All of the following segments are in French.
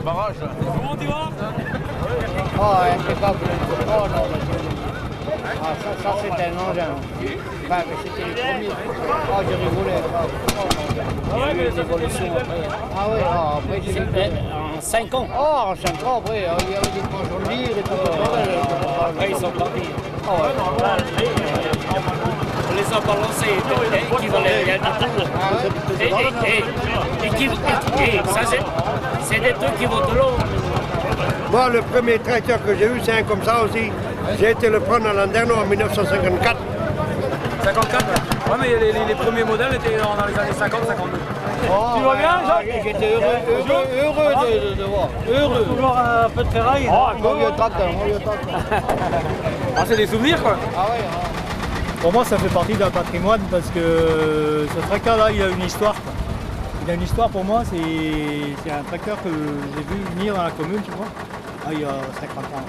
barrage. Comment tu vas? Oh, impeccable. Oh non, ah, ça c'était un engin. Enfin, mais c'était les premiers. Oh, j'ai rigolé. Ah ouais, mais ça fait des après. Ah oui, après j'ai... En 5 ans. Oh, en 5 ans, après, il y avait des tranches de lire et tout. Après, ils sont partis. Ah ouais. On les a balancés, qui valaient rien du tout. Ça, c'est des trucs qui vont de l'eau. Moi, le premier tracteur que j'ai eu, c'est un comme ça aussi. J'ai été le prendre à Landerneau en 1954. 54? Ouais, mais les premiers modèles étaient dans les années 50-52. Oh, Tu vas bien, Jacques? J'étais heureux de voir. Heureux. Toujours un peu de ferraille. Mon vieux tracteur. Ah, c'est des souvenirs, quoi. Ah ouais. Pour moi, ça fait partie d'un patrimoine parce que ce tracteur-là, il a une histoire, quoi. Il a une histoire pour moi, c'est un tracteur que j'ai vu venir dans la commune, tu vois. Ah, il y a 50 ans.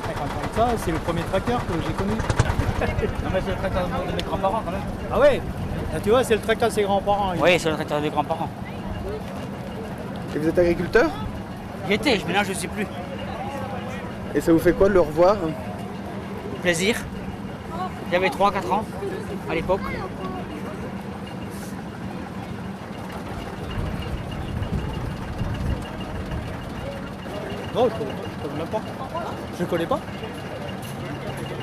50 ans de ça, c'est le premier tracteur que j'ai connu. Non, mais c'est le tracteur de mes grands-parents, quand même. Ah ouais, là, tu vois, c'est le tracteur de ses grands-parents. Oui, c'est le tracteur des grands-parents. Et vous êtes agriculteur? J'étais, maintenant je ne sais plus. Et ça vous fait quoi de le revoir? Plaisir. J'avais 3-4 ans à l'époque. Non, je connais même pas. Je le connais pas.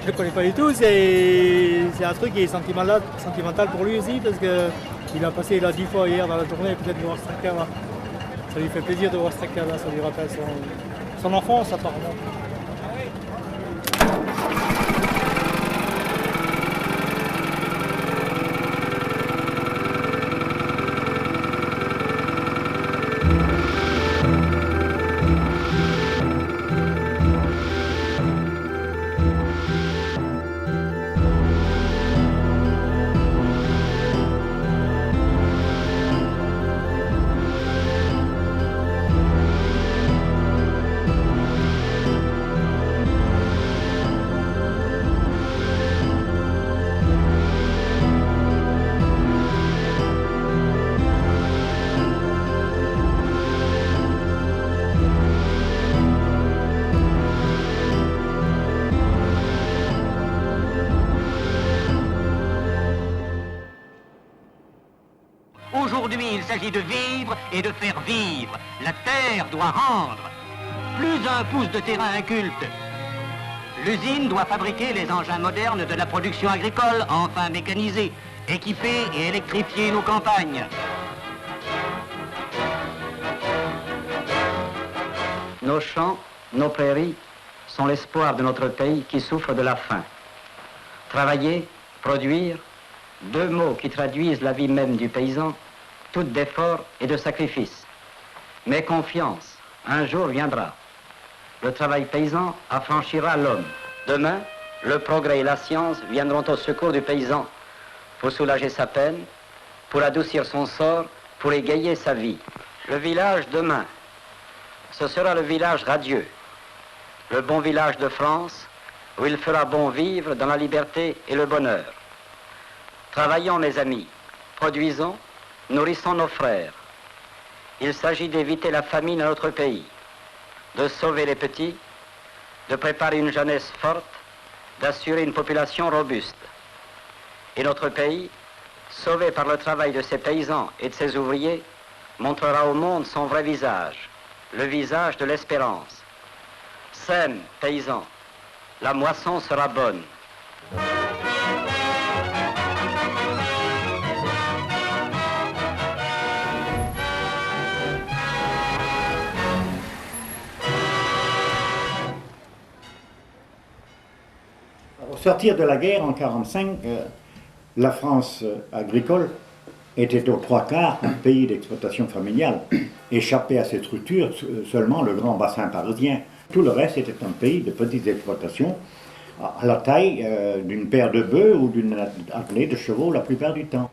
Je le connais pas du tout. C'est un truc qui est sentimental pour lui aussi parce qu'il a passé là 10 fois hier dans la journée peut-être de voir ce tracteur là. Ça lui fait plaisir de voir ce tracteur là, ça lui rappelle son enfance apparemment. Aujourd'hui, il s'agit de vivre et de faire vivre. La terre doit rendre. Plus un pouce de terrain inculte. L'usine doit fabriquer les engins modernes de la production agricole, enfin mécanisés, équiper et électrifier nos campagnes. Nos champs, nos prairies sont l'espoir de notre pays qui souffre de la faim. Travailler, produire, deux mots qui traduisent la vie même du paysan, toutes d'efforts et de sacrifices. Mais confiance, un jour viendra. Le travail paysan affranchira l'homme. Demain, le progrès et la science viendront au secours du paysan pour soulager sa peine, pour adoucir son sort, pour égayer sa vie. Le village demain, ce sera le village radieux, le bon village de France, où il fera bon vivre dans la liberté et le bonheur. Travaillons, mes amis, produisons, nourrissons nos frères. Il s'agit d'éviter la famine à notre pays, de sauver les petits, de préparer une jeunesse forte, d'assurer une population robuste. Et notre pays, sauvé par le travail de ses paysans et de ses ouvriers, montrera au monde son vrai visage, le visage de l'espérance. Sème, paysans, la moisson sera bonne. Au sortir de la guerre en 1945, la France agricole était aux 3/4 un pays d'exploitation familiale. Échappé à ces structures, seulement le grand bassin parisien. Tout le reste était un pays de petites exploitations, à la taille d'une paire de bœufs ou d'une attelée de chevaux la plupart du temps.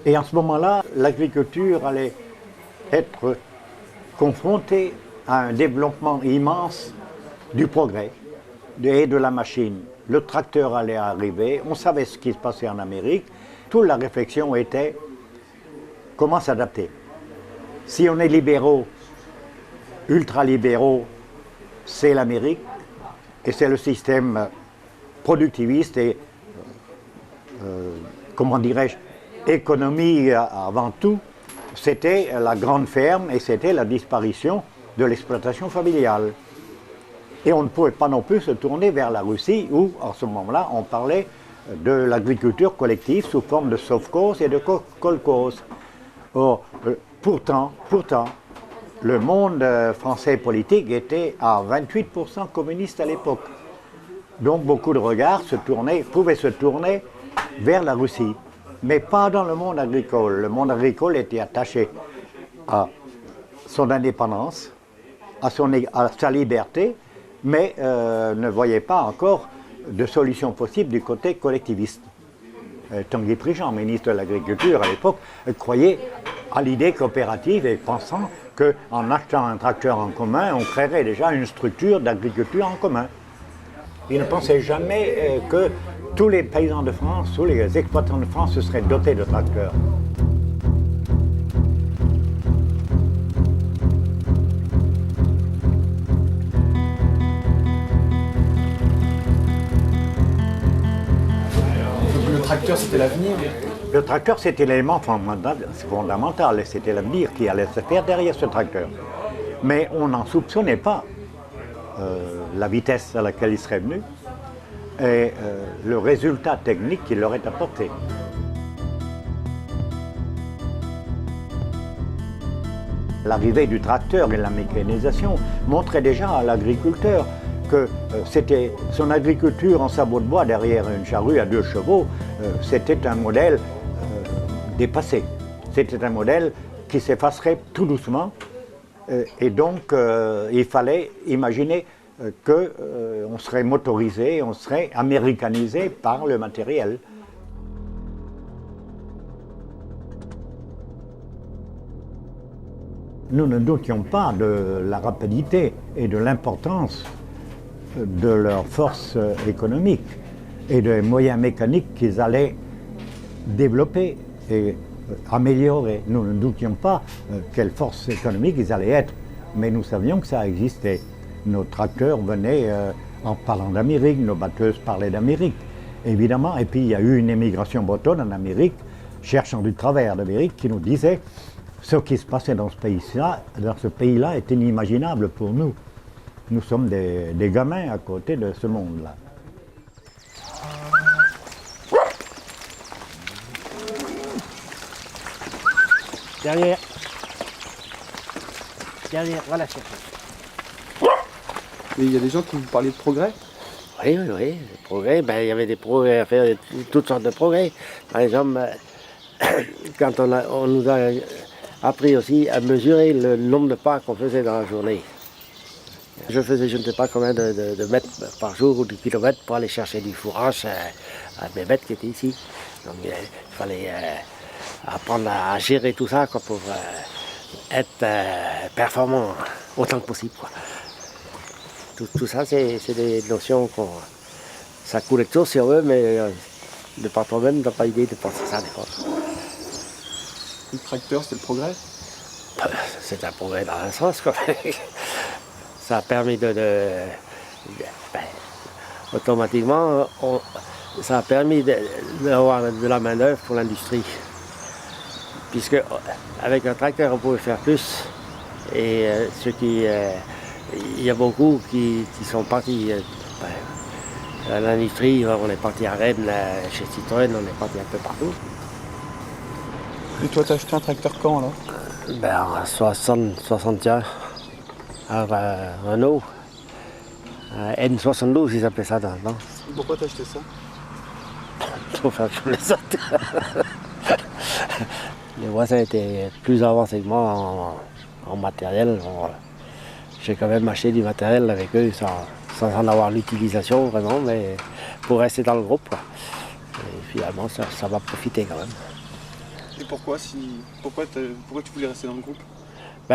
Et en ce moment-là, l'agriculture allait être confrontée à un développement immense du progrès et de la machine. Le tracteur allait arriver, on savait ce qui se passait en Amérique. Toute la réflexion était comment s'adapter. Si on est libéraux, ultra-libéraux, c'est l'Amérique, et c'est le système productiviste et, comment dirais-je, économie avant tout, c'était la grande ferme et c'était la disparition de l'exploitation familiale. Et on ne pouvait pas non plus se tourner vers la Russie où, en ce moment-là, on parlait de l'agriculture collective sous forme de sovkhoz et de kolkhoz. Or, pourtant, le monde français politique était à 28% communiste à l'époque. Donc beaucoup de regards pouvaient se tourner vers la Russie, mais pas dans le monde agricole. Le monde agricole était attaché à son indépendance, à sa liberté, mais ne voyait pas encore de solution possible du côté collectiviste. Tanguy Prigent, ministre de l'Agriculture à l'époque, croyait à l'idée coopérative et pensant qu'en achetant un tracteur en commun, on créerait déjà une structure d'agriculture en commun. Il ne pensait jamais que tous les paysans de France, tous les exploitants de France se seraient dotés de tracteurs. Le tracteur, c'était l'avenir. Le tracteur, c'était l'élément fondamental, et c'était l'avenir qui allait se faire derrière ce tracteur. Mais on n'en soupçonnait pas la vitesse à laquelle il serait venu et le résultat technique qu'il aurait apporté. L'arrivée du tracteur et la mécanisation montrait déjà à l'agriculteur que c'était son agriculture en sabot de bois derrière une charrue à 2 chevaux, c'était un modèle dépassé. C'était un modèle qui s'effacerait tout doucement et donc il fallait imaginer qu'on serait motorisé, on serait américanisé par le matériel. Nous ne doutions pas de la rapidité et de l'importance de leur force économique et des moyens mécaniques qu'ils allaient développer et améliorer. Nous ne doutions pas quelle force économique ils allaient être, mais nous savions que ça existait. Nos tracteurs venaient en parlant d'Amérique, nos batteuses parlaient d'Amérique, évidemment. Et puis il y a eu une émigration bretonne en Amérique, cherchant du travail d'Amérique, qui nous disait ce qui se passait dans ce pays-là est inimaginable pour nous. Nous sommes des gamins à côté de ce monde-là. Derrière. Derrière, voilà, c'est ça. Et il y a des gens qui vous parlaient de progrès. Oui, des progrès. Ben, il y avait des progrès à faire, toutes sortes de progrès. Par exemple, quand on nous a appris aussi à mesurer le nombre de pas qu'on faisait dans la journée. Je faisais je ne sais pas combien de mètres par jour ou de kilomètres pour aller chercher du fourrage à mes bêtes qui étaient ici. Donc il fallait apprendre à gérer tout ça quoi, pour être performant autant que possible. Quoi. Tout ça, c'est des notions ça coule de choses sur eux, mais de par toi-même, tu n'as pas idée de penser ça des fois. Le tracteur, c'était le progrès. C'est un progrès dans un sens. Quoi. Ça a permis automatiquement, ça a permis d'avoir de la main-d'œuvre pour l'industrie. Puisque avec un tracteur, on pouvait faire plus. Et il y a beaucoup qui sont partis. À l'industrie, on est parti à Rennes, chez Citroën, on est parti un peu partout. Et toi, t'as acheté un tracteur quand, là? En 61, à Renault. N72, ils appelaient ça dans le temps. Pourquoi t'as acheté ça? Pour faire comme les autres. Les voisins étaient plus avancés que moi en matériel. J'ai quand même acheté du matériel avec eux sans en avoir l'utilisation vraiment, mais pour rester dans le groupe. Quoi. Et finalement, ça m'a profité quand même. Et pourquoi tu voulais rester dans le groupe?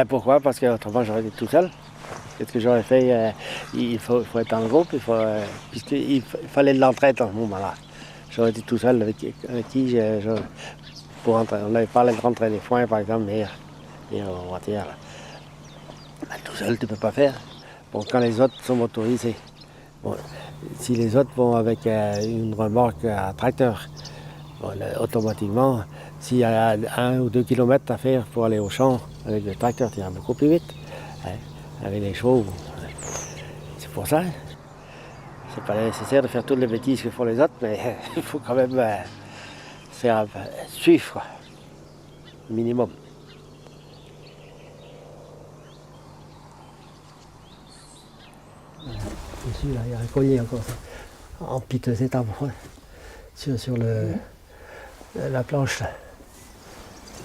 Pourquoi? Parce qu'autrement j'aurais été tout seul. Qu'est-ce que j'aurais fait? Il faut être dans le groupe, puisqu'il fallait de l'entraide dans ce moment-là. J'aurais été tout seul avec qui on avait parlé de rentrer des foins par exemple, mais Et on va dire, ben, tout seul, tu ne peux pas faire. Bon, quand les autres sont motorisés. Bon, si les autres vont avec une remorque à tracteur, bon, là, automatiquement, s'il y a 1 ou 2 kilomètres à faire pour aller au champ, avec le tracteur, tu iras beaucoup plus vite. Hein, avec les chevaux, c'est pour ça. C'est pas nécessaire de faire toutes les bêtises que font les autres, mais il faut quand même faire suivre, quoi. Minimum. Ici, là, il y a un collier encore en piteux état sur la planche. Là.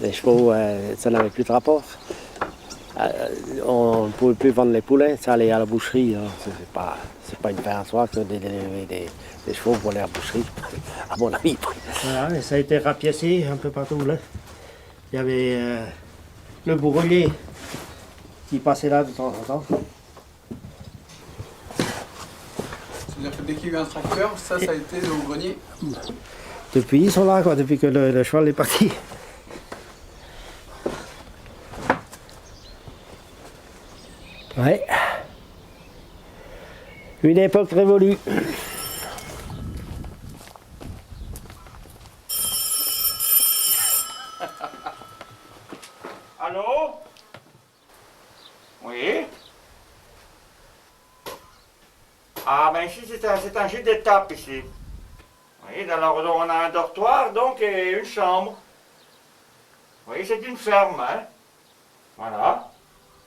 Les chevaux, ça n'avait plus de rapport. On ne pouvait plus vendre les poulets, ça allait à la boucherie. Hein. C'est pas une fin en soi que d'élever des chevaux pour aller à la boucherie, à mon avis. Voilà, et ça a été rapiécé un peu partout là. Il y avait le bourrelier qui passait là de temps en temps. C'est-à-dire que dès qu'il y a eu un tracteur, ça a été au grenier. Depuis, ils sont là, quoi, depuis que le cheval est parti. Ouais. Une époque révolue. Allô? Oui? Ah, ben ici, c'est un gîte d'étape, ici. Oui, alors on a un dortoir, donc, et une chambre. Oui, c'est une ferme, hein. Voilà.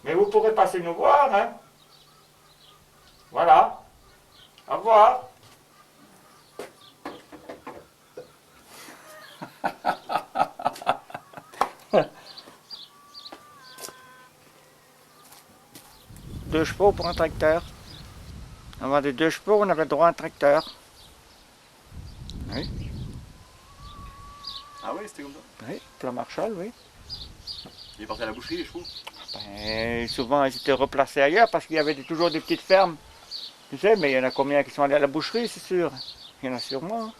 Mais vous pourrez passer nous voir, hein. Voilà. Au revoir. Deux chevaux pour un tracteur. On vendait 2 chevaux, on avait le droit à un tracteur. Oui. Ah oui, c'était comme ça. Oui, plan Marshall, oui. Il est parti à la boucherie, les chevaux. Ben, souvent, ils étaient replacés ailleurs parce qu'il y avait toujours des petites fermes. Tu sais, mais il y en a combien qui sont allés à la boucherie, c'est sûr. Il y en a sûrement.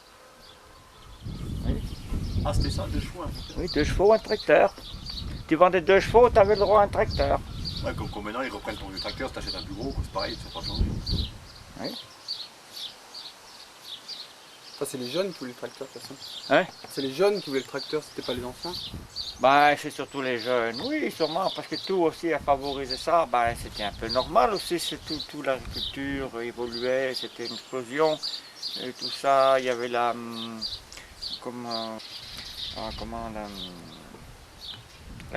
Oui, Ah, c'était ça, 2 chevaux, un tracteur. oui, 2 chevaux, un tracteur. Tu vendais 2 chevaux, tu avais le droit à un tracteur. Ouais, comme maintenant, ils reprennent ton vieux tracteur, t'achètes un plus gros, c'est pareil, ça n'a pas changé. Oui. Ça, c'est les jeunes qui voulaient le tracteur, de toute façon. Hein? C'est les jeunes qui voulaient le tracteur, c'était pas les anciens. Ben, c'est surtout les jeunes, oui, sûrement, parce que tout aussi a favorisé ça. Ben, c'était un peu normal aussi, c'est tout l'agriculture évoluait, c'était une explosion, et tout ça, il y avait la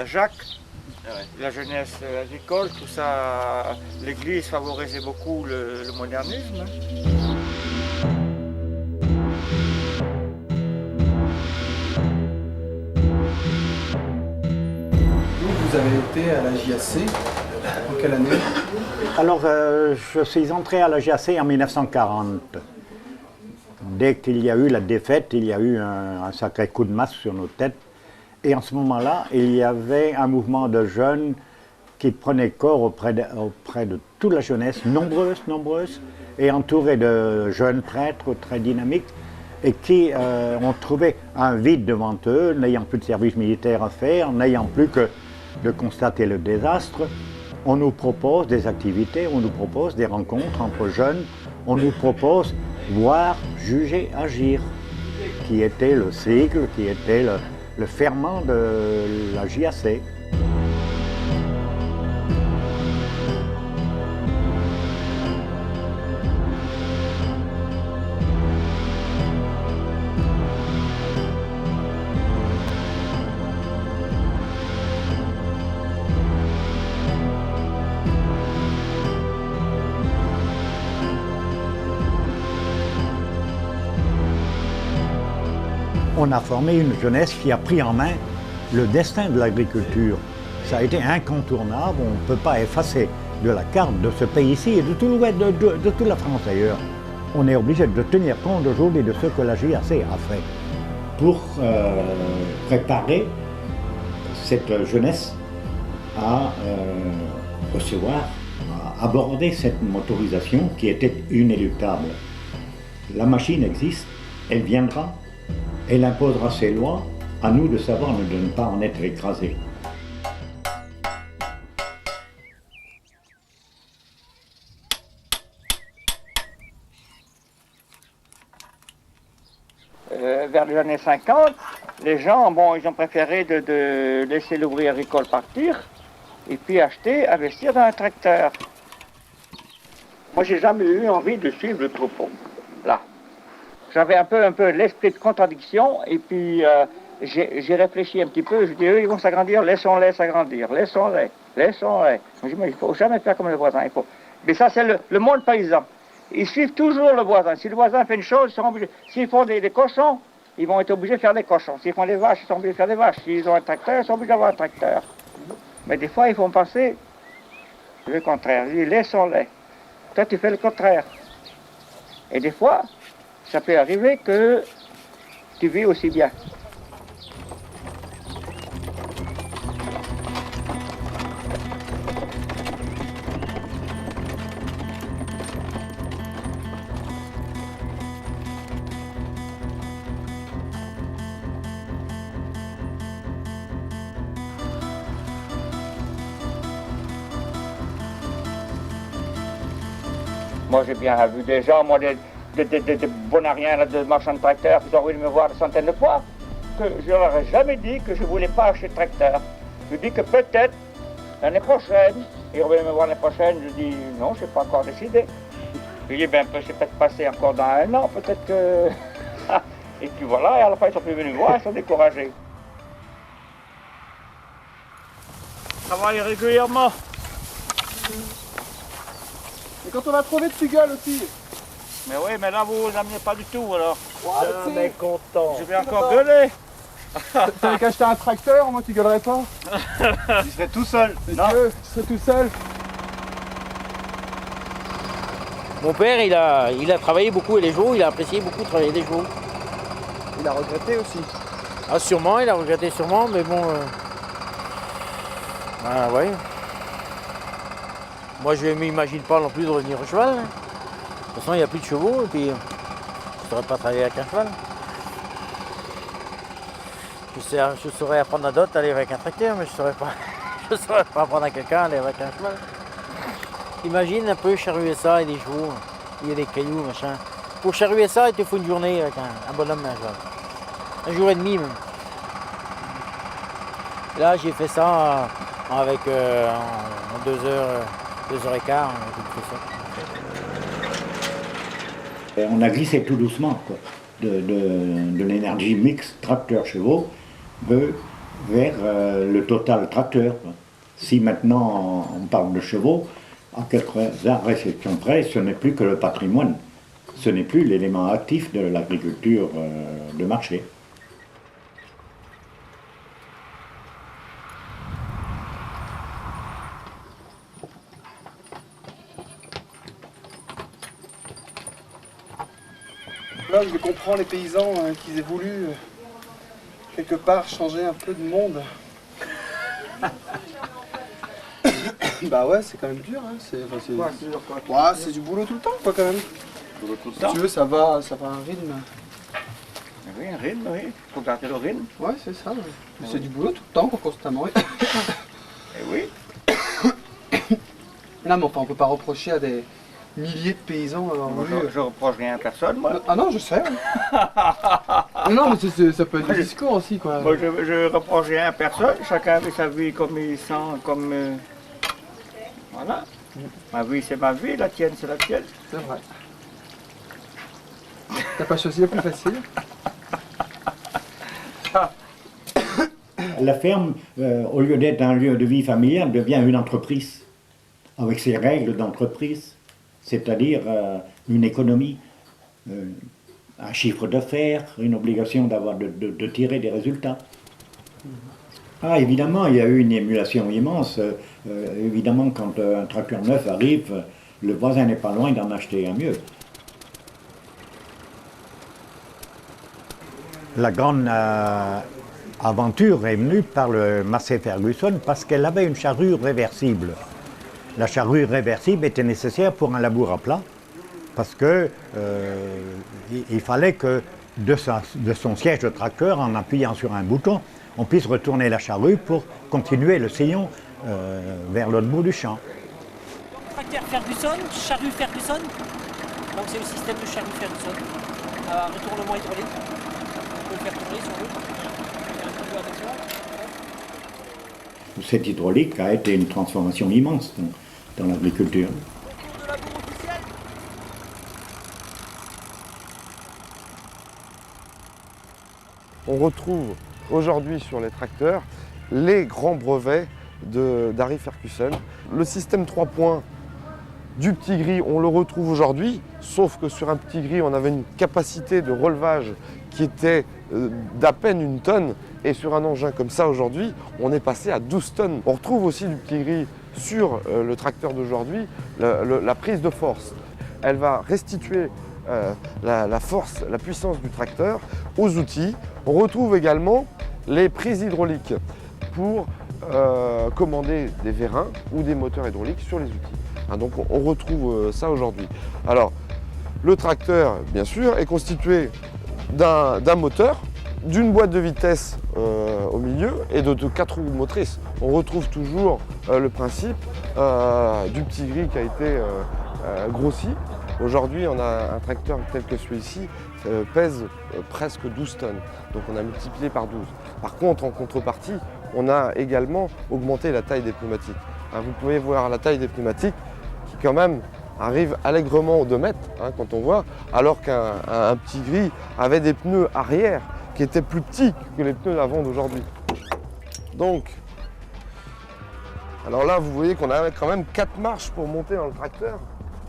Jacques, Ah ouais. la jeunesse agricole, tout ça, l'église favorisait beaucoup le modernisme. Hein. Vous avez été à la JAC, en quelle année? Alors, je suis entré à la JAC en 1940. Dès qu'il y a eu la défaite, il y a eu un sacré coup de masse sur nos têtes. Et en ce moment-là, il y avait un mouvement de jeunes qui prenait corps auprès de toute la jeunesse, nombreuse, et entourés de jeunes prêtres très dynamiques, et qui ont trouvé un vide devant eux, n'ayant plus de service militaire à faire, n'ayant plus que de constater le désastre. On nous propose des activités, on nous propose des rencontres entre jeunes, on nous propose voir, juger, agir, qui était le sigle, qui était le ferment de la JAC. On a formé une jeunesse qui a pris en main le destin de l'agriculture. Ça a été incontournable, on ne peut pas effacer de la carte de ce pays-ci et de tout l'ouest, de toute la France d'ailleurs. On est obligé de tenir compte aujourd'hui de ce que la JAC a fait pour préparer cette jeunesse à recevoir, à aborder cette motorisation qui était inéluctable. La machine existe, elle viendra. Elle imposera ses lois, à nous de savoir de ne pas en être écrasés. vers les années 50, les gens, bon, ils ont préféré de laisser l'ouvrier agricole partir et puis investir dans un tracteur. Moi, j'ai jamais eu envie de suivre le troupeau, là. J'avais un peu l'esprit de contradiction et puis j'ai réfléchi un petit peu. Je dis, eux, ils vont s'agrandir, laissons-les s'agrandir, laissons-les. Je me dis, mais il ne faut jamais faire comme le voisin. Mais ça, c'est le monde paysan. Ils suivent toujours le voisin. Si le voisin fait une chose, ils sont obligés. S'ils font des cochons, ils vont être obligés de faire des cochons. S'ils font des vaches, ils sont obligés de faire des vaches. S'ils ont un tracteur, ils sont obligés d'avoir un tracteur. Mais des fois, ils font penser le contraire. Ils disent, laissons-les. Toi, tu fais le contraire. Et des fois, ça peut arriver que tu vis aussi bien. Moi, j'ai bien vu des gens, des bonariens, de marchands de tracteurs, qui sont venus me voir des centaines de fois, que je leur ai jamais dit que je ne voulais pas acheter de tracteur. Je dis que peut-être l'année prochaine, ils revenaient me voir l'année prochaine, je dis non, je n'ai pas encore décidé. Je dis, ben, c'est peut-être passé encore dans 1 an, peut-être que... Et puis voilà, et à la fin, ils sont plus venus me voir, ils sont découragés. Travaille régulièrement. Et quand on a trouvé de gueules aussi. Mais oui, mais là, vous amenez pas du tout, alors. Jamais content. Je vais encore gueuler. T'avais qu'à acheter un tracteur, moi tu gueulerais pas. Il serait tout seul. Non, tu serais tout seul. Mon père, il a travaillé beaucoup les chevaux, il a apprécié beaucoup travailler les chevaux. Il a regretté aussi. Ah, sûrement, il a regretté sûrement, mais bon... Ah ouais. Moi, je ne m'imagine pas non plus de revenir au cheval. Hein. De toute façon, il n'y a plus de chevaux, et puis je ne saurais pas travailler avec un cheval. Je saurais apprendre à d'autres à aller avec un tracteur, mais je ne saurais pas apprendre à quelqu'un à aller avec un cheval. Imagine un peu charruer ça et des chevaux, il y a des cailloux, machin. Pour charruer ça, il te faut une journée avec un bonhomme et un cheval. 1 jour et demi même. Là, j'ai fait ça avec en 2 heures, 2h15, j'ai fait ça. Et on a glissé tout doucement quoi, de l'énergie mixte tracteur-chevaux vers le total tracteur. Quoi. Si maintenant on parle de chevaux, à quelques réceptions près, ce n'est plus que le patrimoine. Ce n'est plus l'élément actif de l'agriculture de marché. Là, je comprends les paysans qu'ils aient voulu quelque part changer un peu de monde. Bah ouais, c'est quand même dur, hein. C'est du boulot tout le temps, quoi, quand même. Tout le Si temps. tu veux, ça va à un rythme. Oui, un rythme, oui. Il faut garder le rythme. Ouais, c'est ça. Ouais. Mais c'est du boulot tout le temps, quoi, constamment. Et oui. Là, mais enfin, on peut pas reprocher à des milliers de paysans d'avoir Moi, voulu. je reproche rien à personne, moi. Ah non, je sais. Ouais. Non, mais ça peut être du discours aussi, quoi. Moi, je reproche rien à personne. Chacun fait sa vie comme il sent, comme... Voilà. Ma vie, c'est ma vie, la tienne, c'est la tienne. C'est vrai. T'as pas choisi la plus facile. La ferme, au lieu d'être un lieu de vie familiale, devient une entreprise, avec ses règles d'entreprise, c'est-à-dire une économie, un chiffre d'affaires, une obligation de tirer des résultats. Ah, évidemment, il y a eu une émulation immense. Évidemment, quand un tracteur neuf arrive, le voisin n'est pas loin d'en acheter un mieux. La grande aventure est venue par le Massey Ferguson parce qu'elle avait une charrue réversible. La charrue réversible était nécessaire pour un labour à plat parce que il fallait que de son siège de tracteur, en appuyant sur un bouton, on puisse retourner la charrue pour continuer le sillon vers l'autre bout du champ. Tracteur Ferguson, charrue Ferguson. Donc c'est le système de charrue Ferguson. Retournement hydraulique. On faire tourner sur eux. Il y a un peu d'attention. Cette hydraulique a été une transformation immense dans l'agriculture. On retrouve aujourd'hui sur les tracteurs les grands brevets d'Harry Ferguson. Le système 3 points du petit gris, on le retrouve aujourd'hui, sauf que sur un petit gris, on avait une capacité de relevage qui était d'à peine 1 tonne, et sur un engin comme ça aujourd'hui, on est passé à 12 tonnes. On retrouve aussi du petit gris sur le tracteur d'aujourd'hui, la prise de force. Elle va restituer la force, la puissance du tracteur aux outils. On retrouve également les prises hydrauliques pour commander des vérins ou des moteurs hydrauliques sur les outils. Donc on retrouve ça aujourd'hui. Alors le tracteur, bien sûr, est constitué d'un moteur, d'une boîte de vitesse au milieu et de 4 roues motrices. On retrouve toujours le principe du petit gris qui a été grossi. Aujourd'hui, on a un tracteur tel que celui-ci pèse presque 12 tonnes. Donc on a multiplié par 12. Par contre, en contrepartie, on a également augmenté la taille des pneumatiques. Vous pouvez voir la taille des pneumatiques qui quand même arrive allègrement aux 2 mètres quand on voit, alors qu'un petit gris avait des pneus arrière qui étaient plus petits que les pneus d'avant d'aujourd'hui. Donc, alors là, vous voyez qu'on a quand même 4 marches pour monter dans le tracteur.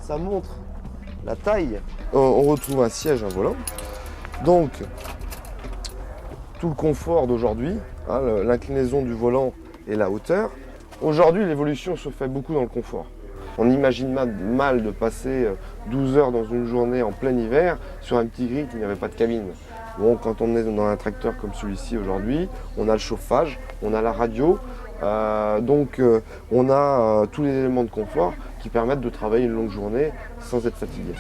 Ça montre la taille. On retrouve un siège, un volant. Donc, tout le confort d'aujourd'hui, l'inclinaison du volant et la hauteur. Aujourd'hui, l'évolution se fait beaucoup dans le confort. On imagine mal de passer 12 heures dans une journée en plein hiver sur un petit gris qui n'avait pas de cabine. Bon, quand on est dans un tracteur comme celui-ci aujourd'hui, on a le chauffage, on a la radio, donc on a tous les éléments de confort qui permettent de travailler une longue journée sans être fatigué.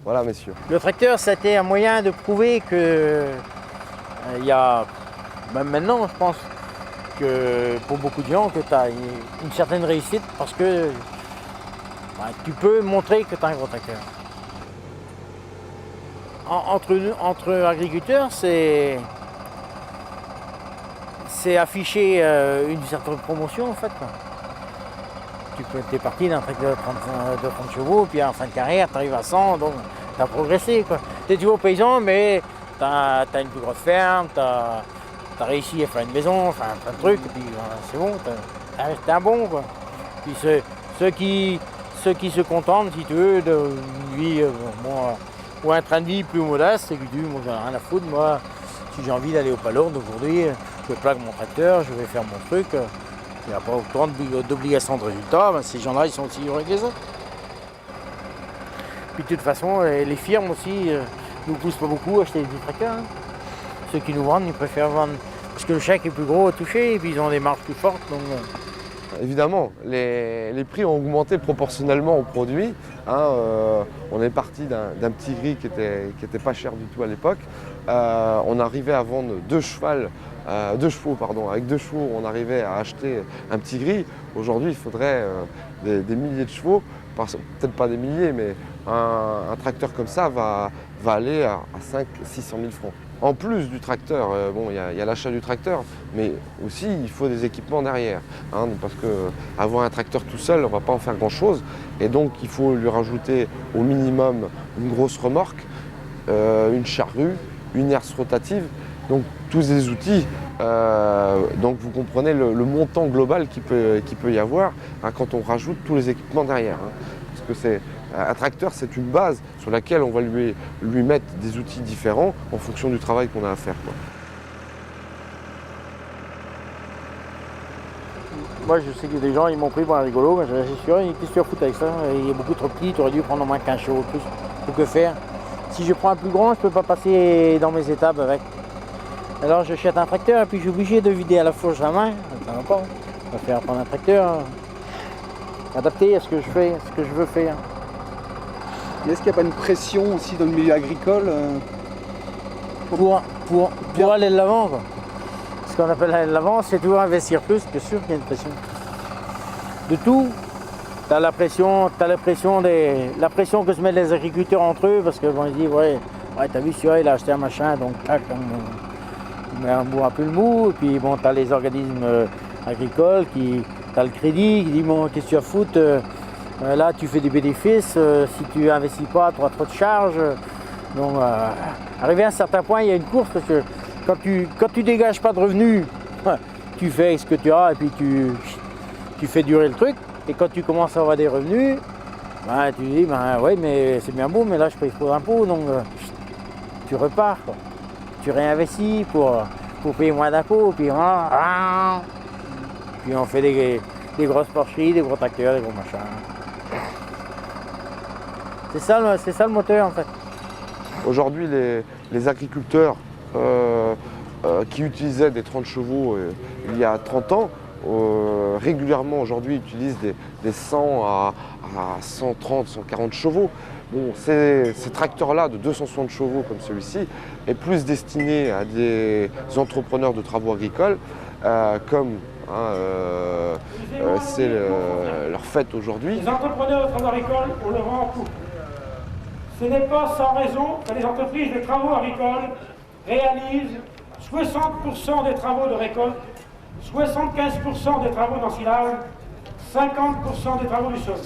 Voilà, messieurs. Le tracteur, c'était un moyen de prouver que il y a, même maintenant, je pense, que pour beaucoup de gens, que tu as une certaine réussite parce que tu peux montrer que tu as un gros tracteur. Entre agriculteurs, c'est afficher une certaine promotion en fait. Tu es parti d'un tracteur de 30 chevaux, puis en fin de carrière, tu arrives à 100, donc tu as progressé. Tu es toujours paysan, mais tu as une plus grosse ferme, tu as réussi à faire une maison, enfin plein de trucs, et puis c'est bon, t'es un bon. Quoi. Puis ceux qui se contentent, si tu veux, d'une vie, ou un train de vie plus modeste, c'est que tu dis, moi j'en ai rien à foutre, moi, si j'ai envie d'aller au Palourde aujourd'hui, je plaque mon tracteur, je vais faire mon truc. Il n'y a pas autant d'obligations de résultats, ces gens-là, ils sont aussi heureux que les autres. Puis de toute façon, les firmes aussi nous poussent pas beaucoup à acheter des tracteurs. Ceux qui nous vendent, ils préfèrent vendre parce que le chèque est plus gros à toucher et puis ils ont des marges plus fortes. Donc... Évidemment, les prix ont augmenté proportionnellement aux produits. On est parti d'un petit gris qui était pas cher du tout à l'époque. On arrivait à vendre 2 chevaux, avec 2 chevaux, on arrivait à acheter un petit gris. Aujourd'hui, il faudrait des milliers de chevaux, peut-être pas des milliers, mais un tracteur comme ça va aller à 500 600 000 francs. En plus du tracteur, il y a l'achat du tracteur, mais aussi il faut des équipements derrière. Parce qu'avoir un tracteur tout seul, on ne va pas en faire grand-chose. Et donc il faut lui rajouter au minimum une grosse remorque, une charrue, une herse rotative. Donc tous ces outils, donc vous comprenez le montant global qu'il peut y avoir quand on rajoute tous les équipements derrière. Parce que un tracteur, c'est une base sur laquelle on va lui mettre des outils différents en fonction du travail qu'on a à faire. Quoi. Moi, je sais que des gens, ils m'ont pris pour un rigolo, mais c'est sûr, qu'est-ce que tu vas foutre avec ça? Il est beaucoup trop petit, tu aurais dû prendre au moins 15 chevaux plus. Pour que faire? Si je prends un plus grand, je ne peux pas passer dans mes étapes avec. Alors j'achète un tracteur et puis je suis obligé de vider à la fourche à la main. Ça va pas. Je vais faire prendre un tracteur adapté à ce que je fais, ce que je veux faire. Mais est-ce qu'il n'y a pas une pression aussi dans le milieu agricole pour aller de l'avant, quoi. Ce qu'on appelle aller de l'avant, c'est toujours investir plus, bien sûr qu'il y a une pression. De tout, la pression que se mettent les agriculteurs entre eux, parce que bon, ils disent ouais, Ouais, t'as vu, celui-là, il a acheté un machin, donc tac, il met un bout un peu le mou, et puis bon, t'as les organismes agricoles, t'as le crédit, qui dit bon, qu'est-ce que tu as à foutre, là tu fais du bénéfice, si tu investis pas, tu auras trop de charges. Donc, arrivé à un certain point, il y a une course, parce que quand tu dégages pas de revenus, tu fais ce que tu as, et puis tu fais durer le truc, et quand tu commences à avoir des revenus, ben, tu dis, ben ouais, mais c'est bien beau, mais là je paye trop d'impôts, donc tu repars, quoi. Tu réinvestis pour payer moins d'impôts, puis on fait des grosses porcheries, des gros tracteurs, des gros machins. C'est ça le moteur en fait. Aujourd'hui, les agriculteurs qui utilisaient des 30 chevaux il y a 30 ans, régulièrement aujourd'hui utilisent des 100 à 130, 140 chevaux. Bon, ces tracteurs-là de 260 chevaux comme celui-ci est plus destiné à des entrepreneurs de travaux agricoles comme c'est leur fête aujourd'hui. Les entrepreneurs de travaux agricoles, on le rend en couple. Ce n'est pas sans raison que les entreprises de travaux agricoles réalisent 60% des travaux de récolte, 75% des travaux d'ensilage, 50% des travaux du sol,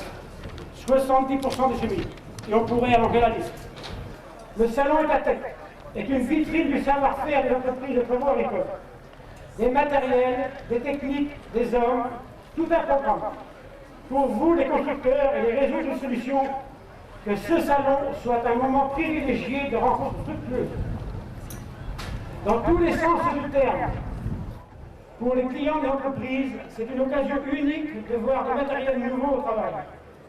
70% des semis. Et on pourrait allonger la liste. Le salon Etatec est une vitrine du savoir-faire des entreprises de travaux agricoles. Des matériels, des techniques, des hommes, tout un programme. Pour vous, les constructeurs et les réseaux de solutions, que ce salon soit un moment privilégié de rencontres fructueuses. Dans tous les sens du terme. Pour les clients des entreprises, c'est une occasion unique de voir des matériels nouveaux au travail,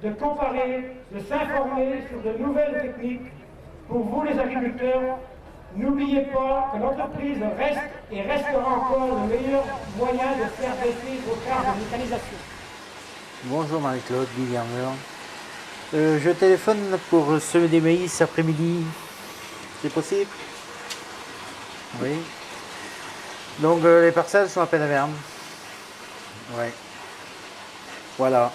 de comparer, de s'informer sur de nouvelles techniques. Pour vous, les agriculteurs, n'oubliez pas que l'entreprise reste et restera encore le meilleur moyen de faire baisser vos charges de mécanisation. Bonjour Marie-Claude, Guy Garner. Je téléphone pour semer des maïs cet après-midi. C'est possible? Oui. Donc les parcelles sont à Pénaverne. Ouais. Voilà.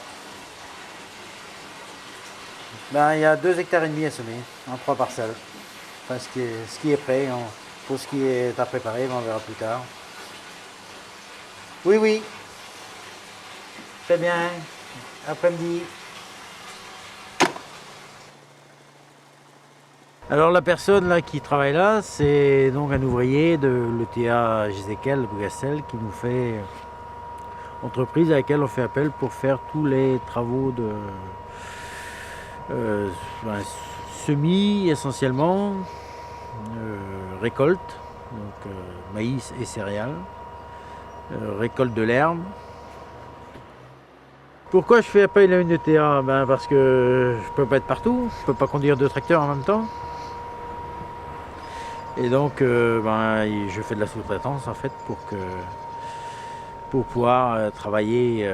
Ben, il y a 2,5 hectares à semer en 3 parcelles. Enfin, ce qui est prêt, pour ce qui est à préparer, on verra plus tard. Oui, oui. Très bien. Après-midi. Alors la personne là qui travaille là, c'est donc un ouvrier de l'ETA Gézékel Bougassel qui nous fait entreprise à laquelle on fait appel pour faire tous les travaux de semis essentiellement, récolte, donc maïs et céréales, récolte de l'herbe. Pourquoi je fais appel à une ETA? Ben parce que je peux pas être partout, je peux pas conduire 2 tracteurs en même temps. Et donc je fais de la sous-traitance en fait pour pouvoir travailler,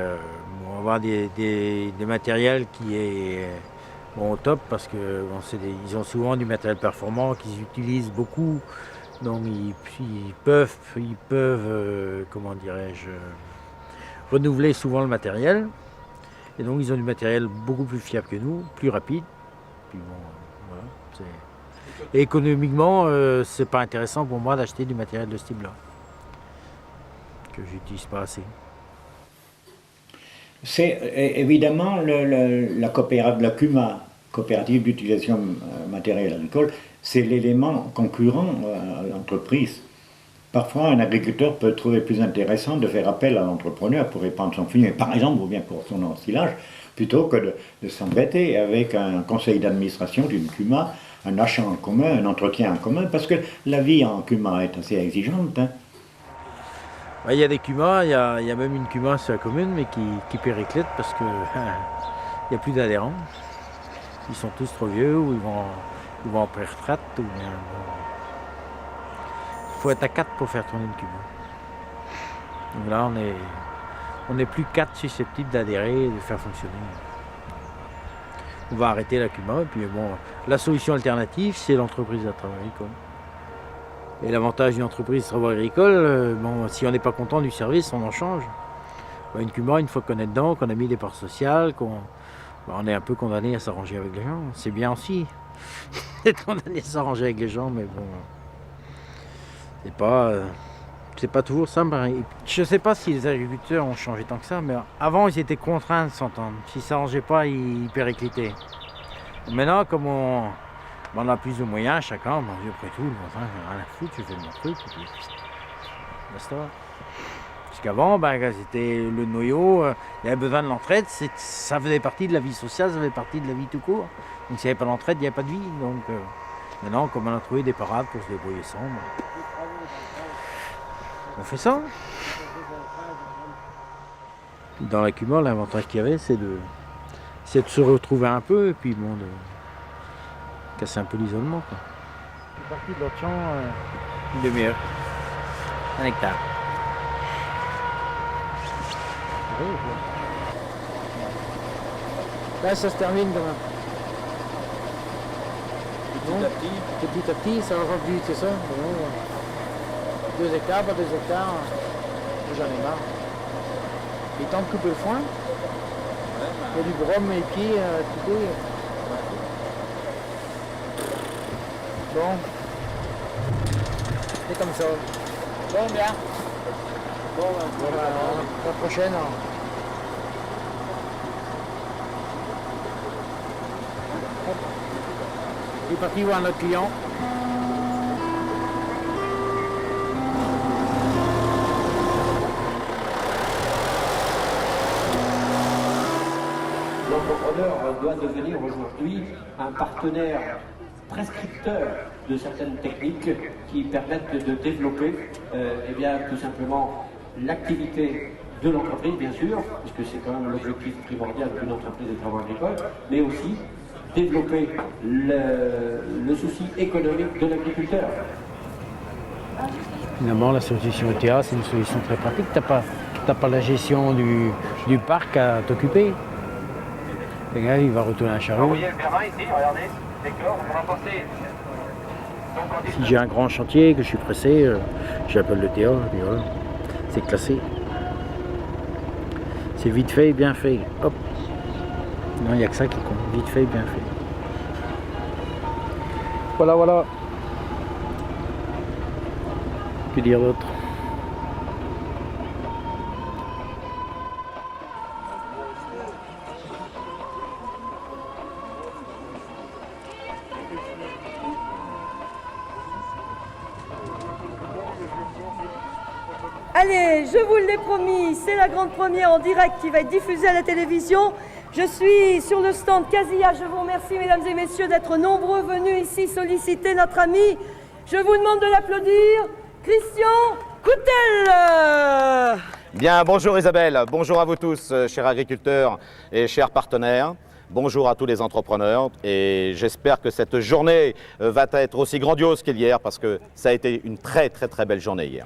avoir des matériels qui est au top parce que ils ont souvent du matériel performant qu'ils utilisent beaucoup, donc ils peuvent comment dirais-je, renouveler souvent le matériel. Et donc ils ont du matériel beaucoup plus fiable que nous, plus rapide. Puis bon, voilà, et économiquement, c'est pas intéressant pour moi d'acheter du matériel de ce type-là, que j'utilise pas assez. C'est évidemment la coopérative, la CUMA, coopérative d'utilisation matériel agricole, c'est l'élément concurrent à l'entreprise. Parfois, un agriculteur peut trouver plus intéressant de faire appel à l'entrepreneur pour répandre son fumier, par exemple, ou bien pour son ensilage, plutôt que de s'embêter avec un conseil d'administration d'une CUMA, un achat en commun, un entretien en commun, parce que la vie en CUMA est assez exigeante. Hein. Il y a des CUMA, il y a même une CUMA sur la commune, mais qui périclite parce que il n'y a plus d'adhérents. Ils sont tous trop vieux ou ils vont en pré-retraite. Il faut être à 4 pour faire tourner une CUMA. Donc là, on n'est plus 4 susceptibles d'adhérer et de faire fonctionner. On va arrêter la CUMA, et puis bon, la solution alternative, c'est l'entreprise de travail agricole. Et l'avantage d'une entreprise de travaux agricoles, si on n'est pas content du service, on en change. Une CUMA, une fois qu'on est dedans, qu'on a mis des parts sociales, on est un peu condamné à s'arranger avec les gens. C'est bien aussi. On allait s'arranger avec les gens, mais bon, c'est pas toujours simple. Je sais pas si les agriculteurs ont changé tant que ça, mais avant ils étaient contraints de s'entendre. S'ils s'arrangeaient pas, ils périclitaient. Maintenant, comme on a plus de moyens, chacun, après tout, j'ai rien à foutre, je fais mon truc, et puis basta. Parce qu'avant, c'était le noyau, il y avait besoin de l'entraide, ça faisait partie de la vie sociale, ça faisait partie de la vie tout court. Donc s'il n'y avait pas d'entraide, il n'y avait pas de vie. Donc maintenant, comme on a trouvé des parades pour se débrouiller sans, on fait ça. Dans la Cumole, l'avantage qu'il y avait, c'est de se retrouver un peu et puis bon, de casser un peu l'isolement. Je suis parti de l'autre champ une demi-heure, 1 hectare. Là, ça se termine quand même. Petit à petit, ça va remplir, c'est ça. 2 hectares, pas 2 hectares, j'en ai marre. Il est temps de couper le foin. Il y a du brome et puis couper. Bon, c'est comme ça. Bon, bien. Bon, la prochaine. Il est parti voir notre client. L'entrepreneur doit devenir aujourd'hui un partenaire prescripteur de certaines techniques qui permettent de développer tout simplement l'activité de l'entreprise, bien sûr, puisque c'est quand même l'objectif primordial d'une entreprise de travaux agricoles, mais aussi développer le souci économique de l'agriculteur. Finalement, la solution ETA, c'est une solution très pratique. Tu n'as pas la gestion du parc à t'occuper. Le gars, il va retourner un charrue. Si j'ai un grand chantier, que je suis pressé, j'appelle le TA, et puis voilà, c'est classé. C'est vite fait et bien fait. Hop. Non, il n'y a que ça qui compte. Vite fait et bien fait. Voilà, voilà. Que dire d'autre? Allez, je vous l'ai promis, c'est la grande première en direct qui va être diffusée à la télévision. Je suis sur le stand Casilla. Je vous remercie, mesdames et messieurs, d'être nombreux venus ici solliciter notre ami. Je vous demande de l'applaudir. Christian Coutel. Bien, bonjour Isabelle, bonjour à vous tous, chers agriculteurs et chers partenaires. Bonjour à tous les entrepreneurs et j'espère que cette journée va être aussi grandiose qu'hier parce que ça a été une très belle journée hier.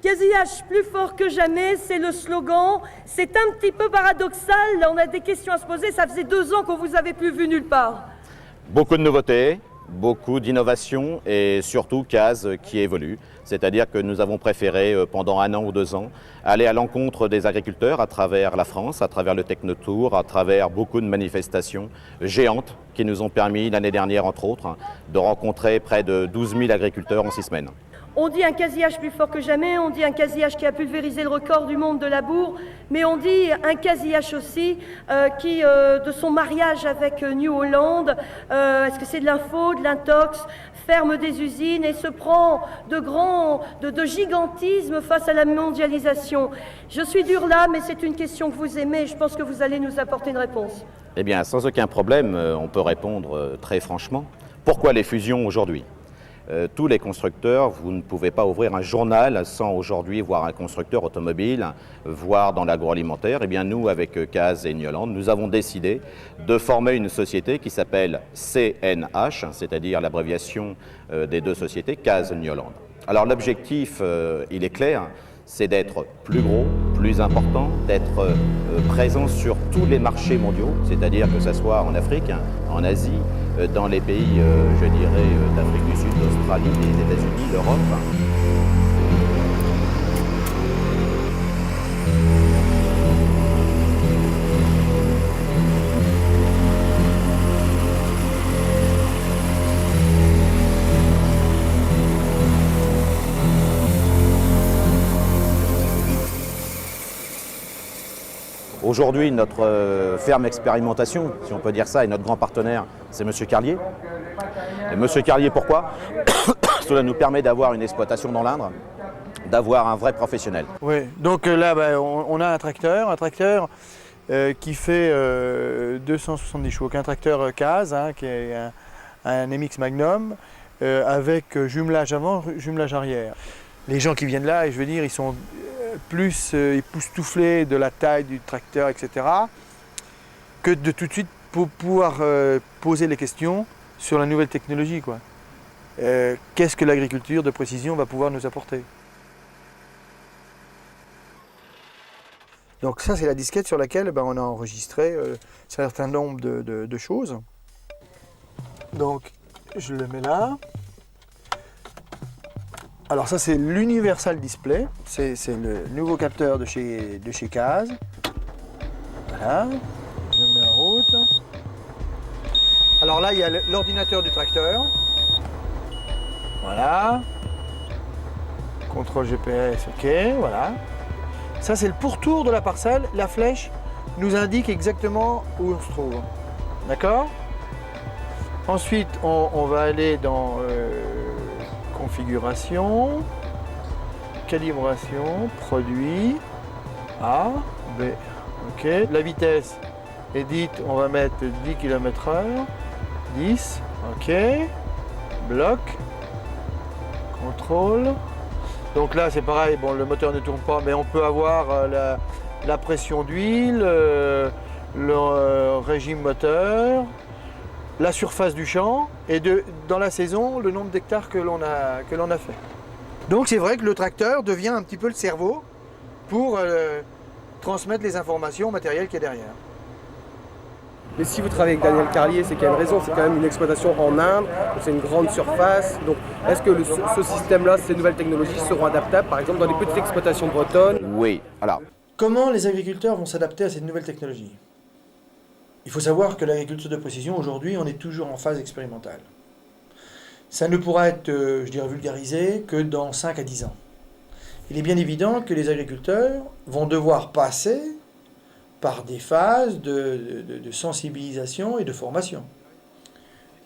Casillage plus fort que jamais, c'est le slogan. C'est un petit peu paradoxal, on a des questions à se poser, ça faisait 2 ans qu'on vous avait plus vu nulle part. Beaucoup de nouveautés, beaucoup d'innovations et surtout CASE qui évolue. C'est-à-dire que nous avons préféré pendant 1 an ou 2 ans aller à l'encontre des agriculteurs à travers la France, à travers le Technotour, à travers beaucoup de manifestations géantes qui nous ont permis l'année dernière entre autres de rencontrer près de 12 000 agriculteurs en 6 semaines. On dit un casillage plus fort que jamais, on dit un casillage qui a pulvérisé le record du monde de la bourre, mais on dit un casillage aussi qui, de son mariage avec New Holland, est-ce que c'est de l'info, de l'intox, ferme des usines et se prend de gigantisme face à la mondialisation. Je suis dur là, mais c'est une question que vous aimez et je pense que vous allez nous apporter une réponse. Eh bien, sans aucun problème, on peut répondre très franchement. Pourquoi les fusions aujourd'hui ? Tous les constructeurs, vous ne pouvez pas ouvrir un journal sans aujourd'hui voir un constructeur automobile, voire dans l'agroalimentaire. Eh bien nous, avec CASE et New Holland, nous avons décidé de former une société qui s'appelle CNH, c'est-à-dire l'abréviation des 2 sociétés, CASE New Holland. Alors l'objectif, il est clair, c'est d'être plus gros, plus important, d'être présent sur tous les marchés mondiaux, c'est-à-dire que ce soit en Afrique, en Asie, dans les pays, je dirais, d'Afrique du Sud, d'Australie, des États-Unis, l'Europe. Aujourd'hui, notre ferme expérimentation, si on peut dire ça, et notre grand partenaire, c'est M. Carlier. Et M. Carlier, pourquoi? Cela nous permet d'avoir une exploitation dans l'Indre, d'avoir un vrai professionnel. Oui, donc là, on a un tracteur qui fait 270 chevaux, un tracteur CAZ, hein, qui est un MX Magnum, avec jumelage avant, jumelage arrière. Les gens qui viennent là, et je veux dire, ils sont plus époustouflés de la taille du tracteur, etc., que de tout de suite pour pouvoir poser les questions sur la nouvelle technologie, quoi. Qu'est-ce que l'agriculture de précision va pouvoir nous apporter? Donc ça, c'est la disquette sur laquelle on a enregistré un certain nombre de choses. Donc, je le mets là. Alors ça, c'est l'Universal Display. C'est le nouveau capteur de chez CAZ. Voilà. Je mets en route. Alors là, il y a l'ordinateur du tracteur. Voilà. Contrôle GPS, ok, voilà. Ça, c'est le pourtour de la parcelle. La flèche nous indique exactement où on se trouve. D'accord? Ensuite, on va aller dans configuration, calibration, produit, A, B. Ok. La vitesse est dite, on va mettre 10 km/h, 10, ok. Bloc, contrôle. Donc là, c'est pareil, bon, le moteur ne tourne pas, mais on peut avoir la pression d'huile, le régime moteur, la surface du champ et dans la saison, le nombre d'hectares que l'on a fait. Donc c'est vrai que le tracteur devient un petit peu le cerveau pour transmettre les informations au matériel qui est derrière. Mais si vous travaillez avec Daniel Carlier, c'est qu'il y a une raison, c'est quand même une exploitation en Inde, c'est une grande surface. Donc est-ce que ce système-là, ces nouvelles technologies seront adaptables, par exemple, dans les petites exploitations bretonnes? Oui, alors. Comment les agriculteurs vont s'adapter à cette nouvelle technologie? Il faut savoir que l'agriculture de précision, aujourd'hui, on est toujours en phase expérimentale. Ça ne pourra être, je dirais, vulgarisé que dans 5 à 10 ans. Il est bien évident que les agriculteurs vont devoir passer par des phases de sensibilisation et de formation.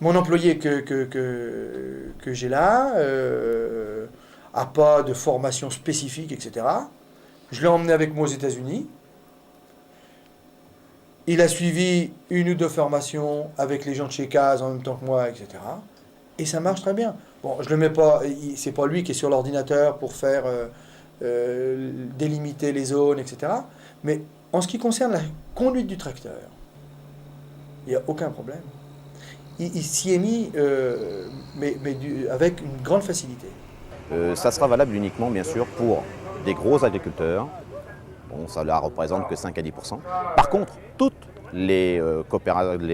Mon employé que j'ai là n'a pas de formation spécifique, etc. Je l'ai emmené avec moi aux États-Unis. Il a suivi 1 ou 2 formations avec les gens de chez CAZ en même temps que moi, etc. Et ça marche très bien. Bon, je le mets pas, c'est pas lui qui est sur l'ordinateur pour faire délimiter les zones, etc. Mais en ce qui concerne la conduite du tracteur, il n'y a aucun problème. Il s'y est mis avec une grande facilité. Ça sera valable uniquement, bien sûr, pour des gros agriculteurs. Bon, ça ne représente que 5 à 10%. Par contre, toutes les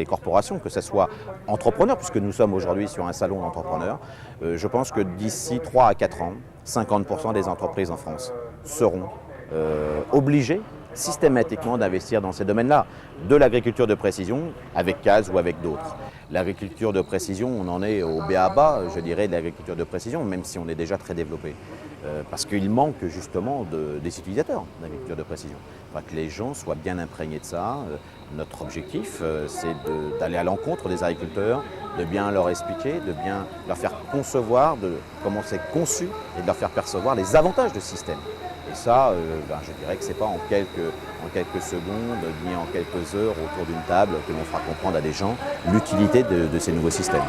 corporations, que ce soit entrepreneurs, puisque nous sommes aujourd'hui sur un salon d'entrepreneurs, je pense que d'ici 3 à 4 ans, 50% des entreprises en France seront obligées systématiquement d'investir dans ces domaines-là, de l'agriculture de précision avec CAZ ou avec d'autres. L'agriculture de précision, on en est au b.a.-ba, je dirais, de l'agriculture de précision, même si on est déjà très développé. Parce qu'il manque justement des utilisateurs d'agriculture de précision. Il faudra que les gens soient bien imprégnés de ça. Notre objectif, c'est d'aller à l'encontre des agriculteurs, de bien leur expliquer, de bien leur faire concevoir comment c'est conçu et de leur faire percevoir les avantages de ce système. Et ça, je dirais que ce n'est pas en quelques secondes ni en quelques heures autour d'une table que l'on fera comprendre à des gens l'utilité de ces nouveaux systèmes.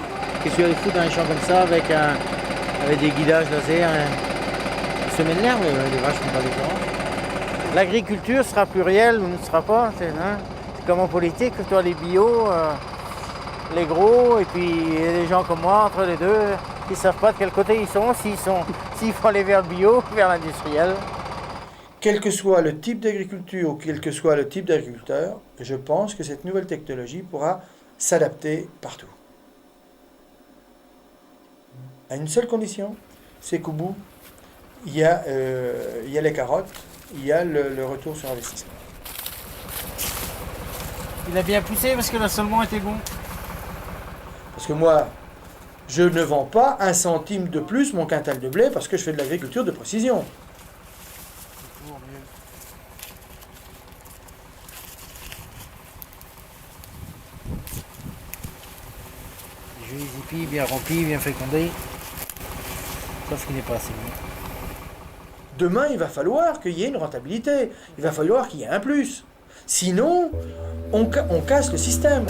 Qu'est-ce que tu fous dans les champs comme ça avec des guidages laser se m'énerve, les vaches ne font pas différence. L'agriculture sera plurielle ou ne sera pas, c'est comme en politique, toi les bio, les gros, et puis les gens comme moi, entre les deux, qui ne savent pas de quel côté ils sont, s'il faut aller vers le bio, vers l'industriel. Quel que soit le type d'agriculture ou quel que soit le type d'agriculteur, je pense que cette nouvelle technologie pourra s'adapter partout. À une seule condition, c'est qu'au bout, il y a les carottes, il y a le retour sur investissement. Il a bien poussé parce que l'assolement était bon. Parce que moi, je ne vends pas 1 centime de plus mon quintal de blé parce que je fais de l'agriculture de précision. tapis, bien rempli, bien fécondé. Sauf qu'il n'est pas assez bien. Demain, il va falloir qu'il y ait une rentabilité. Il va falloir qu'il y ait un plus. Sinon, on casse le système.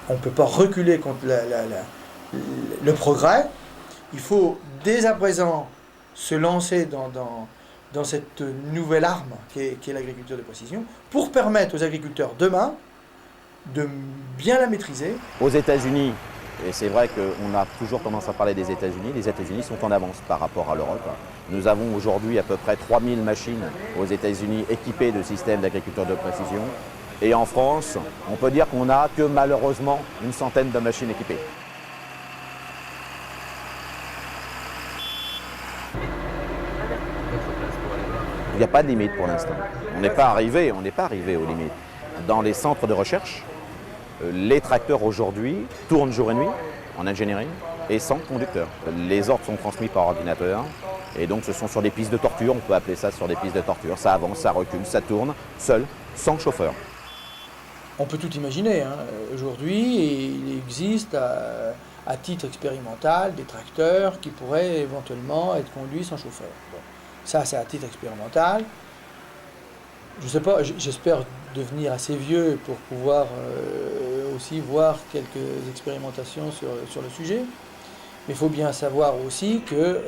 On ne peut pas reculer contre le progrès. Il faut dès à présent se lancer dans cette nouvelle arme qui est l'agriculture de précision pour permettre aux agriculteurs demain de bien la maîtriser. Aux États-Unis, et c'est vrai qu'on a toujours tendance à parler des États-Unis, les États-Unis sont en avance par rapport à l'Europe. Nous avons aujourd'hui à peu près 3000 machines aux États-Unis équipées de systèmes d'agriculture de précision. Et en France, on peut dire qu'on n'a que malheureusement une centaine de machines équipées. Il n'y a pas de limite pour l'instant. On n'est pas arrivé aux limites. Dans les centres de recherche, les tracteurs aujourd'hui tournent jour et nuit en ingénierie et sans conducteur. Les ordres sont transmis par ordinateur et donc ce sont sur des pistes de torture, on peut appeler ça sur des pistes de torture. Ça avance, ça recule, ça tourne, seul, sans chauffeur. On peut tout imaginer. Hein. Aujourd'hui, il existe à titre expérimental des tracteurs qui pourraient éventuellement être conduits sans chauffeur. Bon. Ça, c'est à titre expérimental. Je ne sais pas, j'espère devenir assez vieux pour pouvoir aussi voir quelques expérimentations sur le sujet. Mais il faut bien savoir aussi que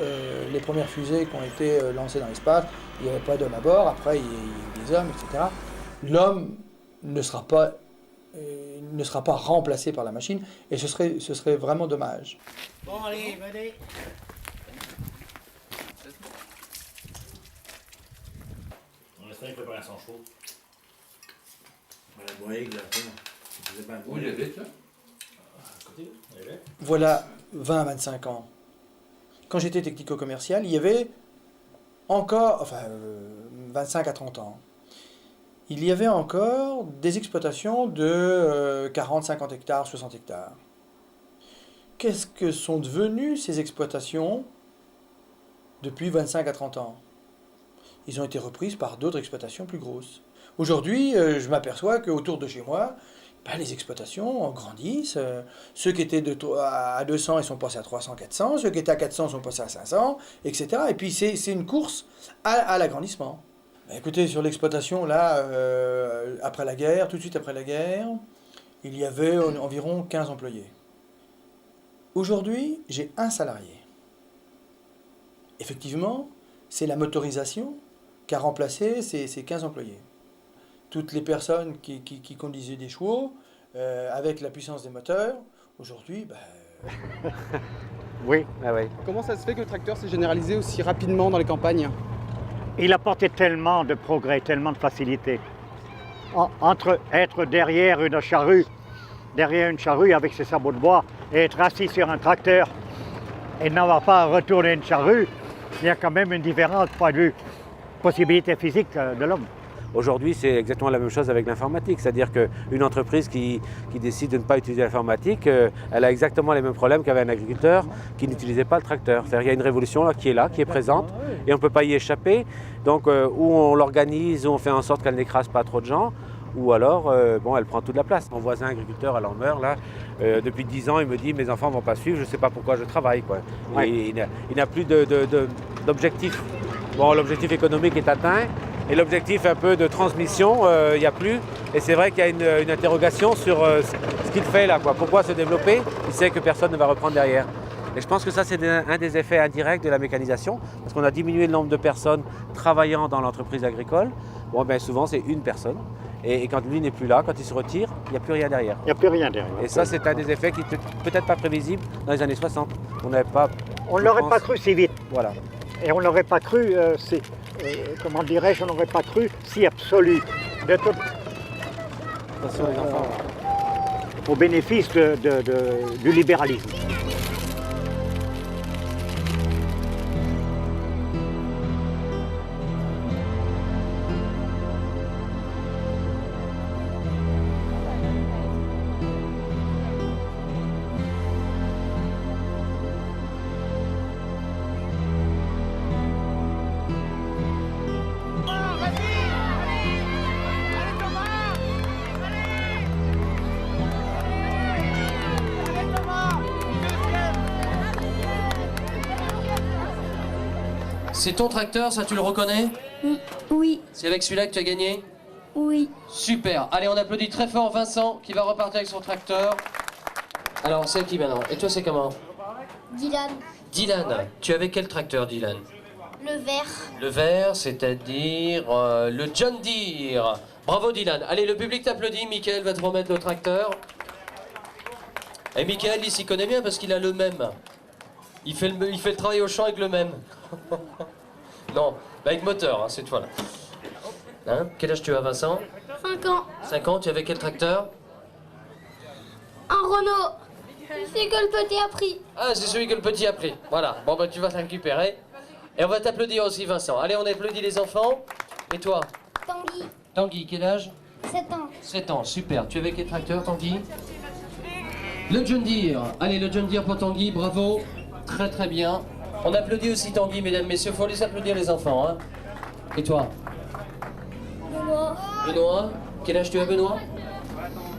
les premières fusées qui ont été lancées dans l'espace, il n'y avait pas d'hommes à bord, après il y a eu des hommes, etc. L'homme ne sera pas remplacé par la machine et ce serait vraiment dommage. Bon, allez, venez. On espère préparer un sang chaud. Oui, voilà 20 à 25 ans. Quand j'étais technico-commercial, il y avait encore, 25 à 30 ans, il y avait encore des exploitations de 40, 50 hectares, 60 hectares. Qu'est-ce que sont devenues ces exploitations depuis 25 à 30 ans? Ils ont été reprises par d'autres exploitations plus grosses. Aujourd'hui, je m'aperçois qu'autour de chez moi, les exploitations grandissent. Ceux qui étaient à 200, ils sont passés à 300, 400. Ceux qui étaient à 400 sont passés à 500, etc. Et puis c'est une course à l'agrandissement. Écoutez, sur l'exploitation, là, après la guerre, tout de suite après la guerre, il y avait environ 15 employés. Aujourd'hui, j'ai un salarié. Effectivement, c'est la motorisation qui a remplacé ces 15 employés. Toutes les personnes qui conduisaient des chevaux, avec la puissance des moteurs, aujourd'hui, Oui, oui. Comment ça se fait que le tracteur s'est généralisé aussi rapidement dans les campagnes? Il apportait tellement de progrès, tellement de facilité. Entre être derrière une charrue avec ses sabots de bois, et être assis sur un tracteur et n'avoir pas à retourner une charrue, il y a quand même une différence point de vue possibilité physique de l'homme. Aujourd'hui, c'est exactement la même chose avec l'informatique, c'est-à-dire qu'une entreprise qui décide de ne pas utiliser l'informatique, elle a exactement les mêmes problèmes qu'avait un agriculteur qui n'utilisait pas le tracteur. C'est-à-dire qu'il y a une révolution là, qui est présente, et on ne peut pas y échapper. Donc, ou on l'organise, ou on fait en sorte qu'elle n'écrase pas trop de gens, ou alors, elle prend toute la place. Mon voisin agriculteur à Lambert, là, depuis 10 ans, il me dit « mes enfants ne vont pas suivre, je ne sais pas pourquoi je travaille ». Il n'a plus d'objectif. Bon, l'objectif économique est atteint, et l'objectif un peu de transmission, il n'y a plus. Et c'est vrai qu'il y a une interrogation sur ce qu'il fait là, quoi. Pourquoi se développer? Il sait que personne ne va reprendre derrière. Et je pense que ça, c'est un des effets indirects de la mécanisation, parce qu'on a diminué le nombre de personnes travaillant dans l'entreprise agricole. Bon, souvent, c'est une personne. Et quand lui n'est plus là, quand il se retire, il n'y a plus rien derrière. Il n'y a plus rien derrière. Et ça, c'est un des effets qui n'était peut-être pas prévisible dans les années 60. On ne l'aurait pas cru si vite. Voilà. Et on n'aurait pas cru, comment dirais-je, on n'aurait pas cru si absolu. De tout... Attention les enfants. Au bénéfice du libéralisme. C'est ton tracteur, ça tu le reconnais? Oui. C'est avec celui-là que tu as gagné? Oui. Super. Allez, on applaudit très fort Vincent qui va repartir avec son tracteur. Alors, c'est qui maintenant? Et toi, c'est comment? Dylan. Dylan, tu avais quel tracteur, Dylan? Le vert. Le vert, c'est-à-dire le John Deere. Bravo, Dylan. Allez, le public t'applaudit. Michael va te remettre le tracteur. Et Michael, il s'y connaît bien parce qu'il a le même. Il fait le travail au champ avec le même. Non, bah avec moteur, hein, cette fois-là. Hein? Quel âge tu as, Vincent? 5 ans. 5 ans, tu avais quel tracteur? Un Renault. C'est que le petit a pris. Ah, c'est celui que le petit a pris. Voilà, bon bah tu vas te récupérer. Et on va t'applaudir aussi, Vincent. Allez, on applaudit les enfants. Et toi? Tanguy. Tanguy, quel âge? 7 ans. 7 ans, super. Tu avais quel tracteur, Tanguy? Le John Deere. Allez, le John Deere pour Tanguy, bravo. Très très bien. On applaudit aussi Tanguy, mesdames, messieurs. Faut les applaudir, les enfants. Hein. Et toi? Benoît. Benoît, quel âge tu as, Benoît?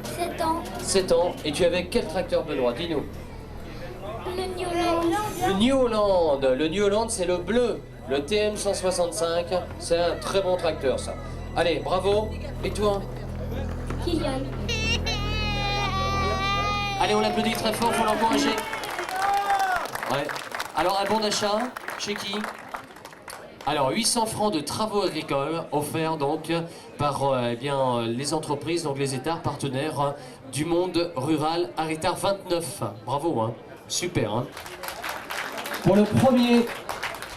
7 ans. 7 ans. Et tu avais quel tracteur, Benoît? Dis-nous. Le New Holland. Le New Holland. Le New Holland, c'est le bleu. Le TM165. C'est un très bon tracteur, ça. Allez, bravo. Et toi? Kylian. Allez, on l'applaudit très fort, faut l'encourager. Ouais. Alors, un bon d'achat, chez qui? Alors, 800 francs de travaux agricoles offerts donc par eh bien, les entreprises, donc les États partenaires du monde rural Héritage 29. Bravo, hein. Super. Hein. Pour le premier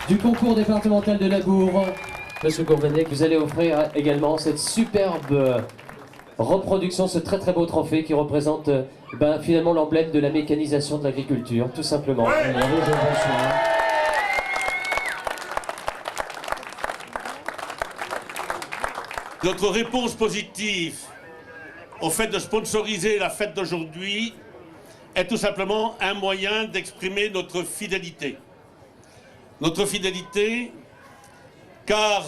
du concours départemental de Labour, Monsieur Courvenec, vous allez offrir également cette superbe reproduction, ce très très beau trophée qui représente finalement l'emblème de la mécanisation de l'agriculture, tout simplement. Ouais. Bravo, bonsoir. Notre réponse positive au fait de sponsoriser la fête d'aujourd'hui est tout simplement un moyen d'exprimer notre fidélité. Notre fidélité, car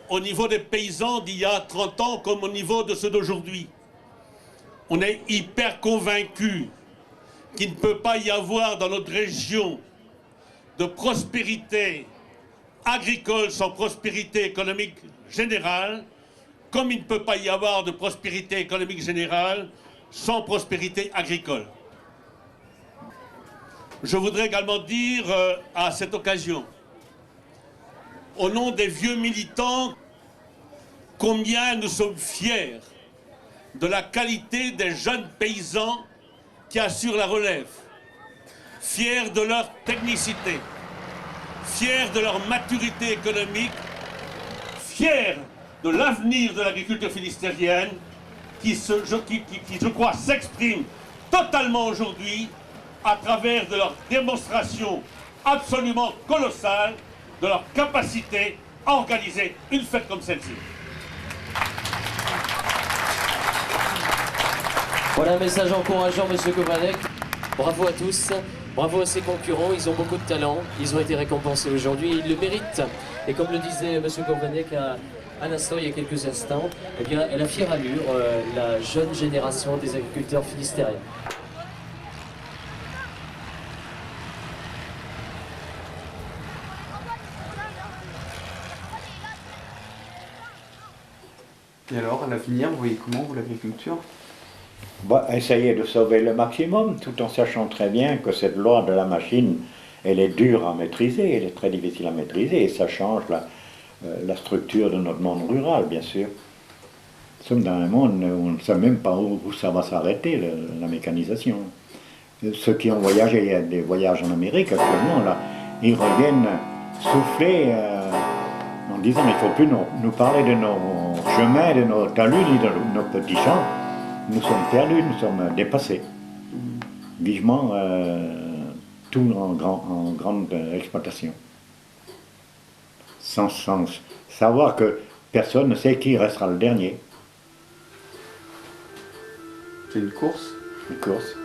au niveau des paysans d'il y a 30 ans comme au niveau de ceux d'aujourd'hui, on est hyper convaincus qu'il ne peut pas y avoir dans notre région de prospérité agricole sans prospérité économique générale, comme il ne peut pas y avoir de prospérité économique générale sans prospérité agricole. Je voudrais également dire à cette occasion, au nom des vieux militants, combien nous sommes fiers de la qualité des jeunes paysans qui assurent la relève, fiers de leur technicité, fiers de leur maturité économique, fiers de l'avenir de l'agriculture finistérienne qui, je crois, s'exprime totalement aujourd'hui à travers de leur démonstration absolument colossale de leur capacité à organiser une fête comme celle-ci. Voilà un message encourageant, Monsieur Kovanec. Bravo à tous, bravo à ses concurrents, ils ont beaucoup de talent, ils ont été récompensés aujourd'hui, ils le méritent. Et comme le disait Monsieur Kovanec à l'instant, il y a quelques instants, eh bien, elle a fière allure, la jeune génération des agriculteurs finistériens. Et alors, à l'avenir, vous voyez comment, vous, l'agriculture? Essayer de sauver le maximum, tout en sachant très bien que cette loi de la machine, elle est dure à maîtriser, elle est très difficile à maîtriser, et ça change la structure de notre monde rural, bien sûr. Nous sommes dans un monde où on ne sait même pas où ça va s'arrêter, la mécanisation. Ceux qui ont voyagé, il y a des voyages en Amérique actuellement, là, ils reviennent souffler en disant il ne faut plus nous parler de nos chemins, de nos talus, ni de nos petits champs. Nous sommes perdus, nous sommes dépassés. Vivement tout en grande exploitation. Sans savoir que personne ne sait qui restera le dernier. C'est une course? Une course.